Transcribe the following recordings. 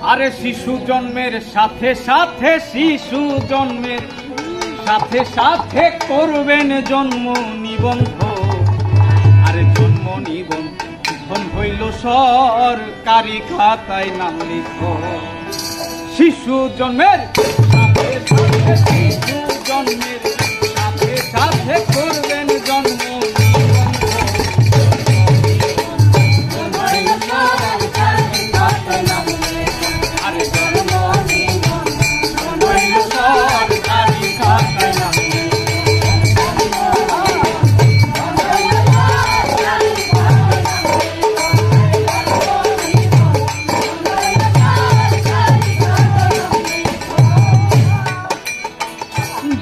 আরে শিশু জন্মের সাথে সাথে শিশু জন্মের সাথে সাথে করবেন জন্ম নিবন্ধন। আরে জন্ম নিবন্ধন হইল সরকারি খাতায় নাম লিখো। শিশু জন্মের সাথে সাথে শিশু জন্মের সাথে সাথে করবেন জন্ম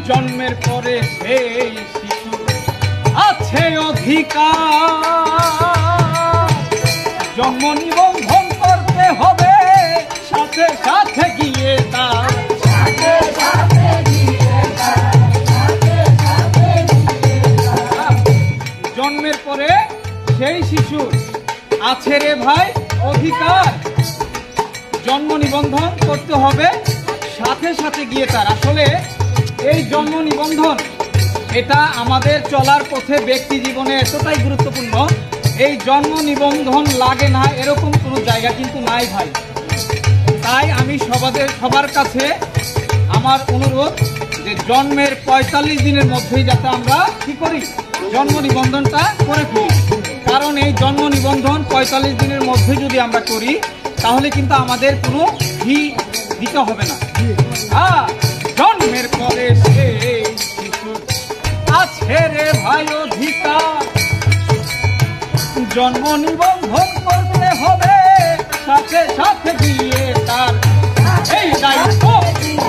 জন্মের পরে সেই শিশু আছে অধিকার, জন্ম নিবন্ধন করতে হবে সাথে সাথে গিয়ে তার। জন্মের পরে সেই শিশু আছে রে ভাই অধিকার, জন্ম নিবন্ধন করতে হবে সাথে সাথে গিয়ে তার। আসলে এই জন্ম নিবন্ধন এটা আমাদের চলার পথে ব্যক্তি জীবনে এতটাই গুরুত্বপূর্ণ, এই জন্ম নিবন্ধন লাগে না এরকম কোনো জায়গা কিন্তু নাই ভাই। তাই আমি সবার কাছে আমার অনুরোধ যে জন্মের ৪৫ দিনের মধ্যেই যাতে আমরা কি করি জন্ম নিবন্ধনটা করে ফেলি। কারণ এই জন্ম নিবন্ধন ৪৫ দিনের মধ্যে যদি আমরা করি তাহলে কিন্তু আমাদের কোনো ফি দিতে হবে না। জন্মের পরে সেই শিশু আছে রে ভাই অধিকার, জন্ম নিবন্ধন করতে হবে সাথে সাথে গিয়ে তার। এই দায়িত্ব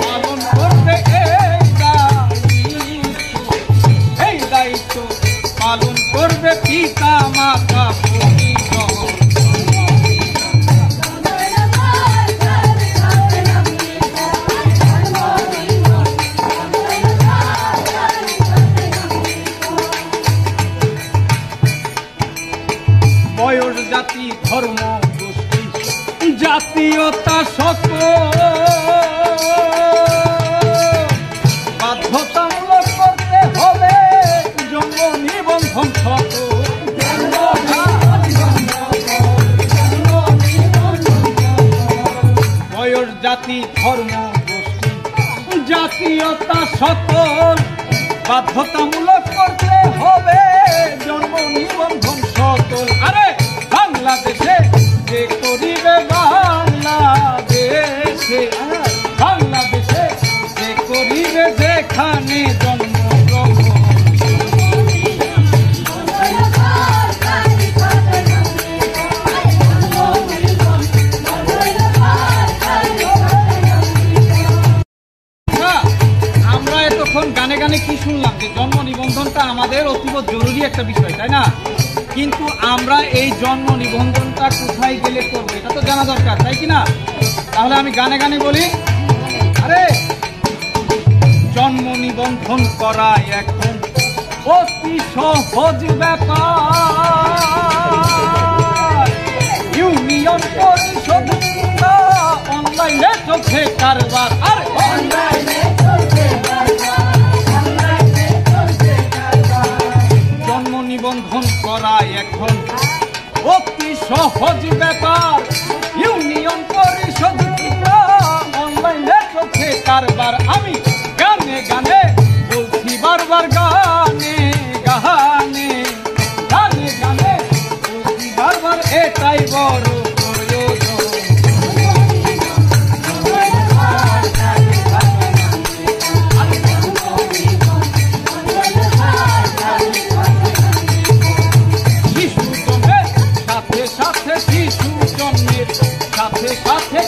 পালন করবে এই দায়িত্ব পালন করবে পিতা মাতা পরিজন। বয়স জাতি ধর্ম গোষ্ঠী জাতীয়তা সকল বাধ্যতামূলক করতে হবে জন্ম নিবন্ধন সকল। বয়স জাতি ধর্ম গোষ্ঠী জাতীয়তা সকল বাধ্যতামূলক করতে হবে জন্ম নিবন্ধন সকল। আরে বাংলাদেশে যে করিবে বাংলাদেশে যে করিবে যেখানে জন্মগ্রহণ। আমরা এতক্ষণ গানে গানে কি শুনলাম যে জন্ম নিবন্ধনটা আমাদের অতীব জরুরি একটা বিষয়, তাই না? কিন্তু আমরা এই জন্ম নিবন্ধনটা কোথায় গেলে করবো এটা তো জানা দরকার, তাই কি না? তাহলে আমি গানে গানে বলি, আরে জন্ম নিবন্ধন করা এখন অতি সহজ ব্যাপার। ইউনিয়ন পরিষদ অনলাইনে চলছে কারবার। আর জন্ম নিবন্ধন করা এখন অতি সহজ ব্যাপার। ইউনিয়ন পরিষদ অনলাইনে চলছে কারবার। আমি গানে গানে বলছি বারবার, গানে গানে গানে গানে বলছি বারবার, এটাই বড় প্রয়োজন। শিশু জন্মের সাথে সাথে শিশু জন্মের সাথে সাথে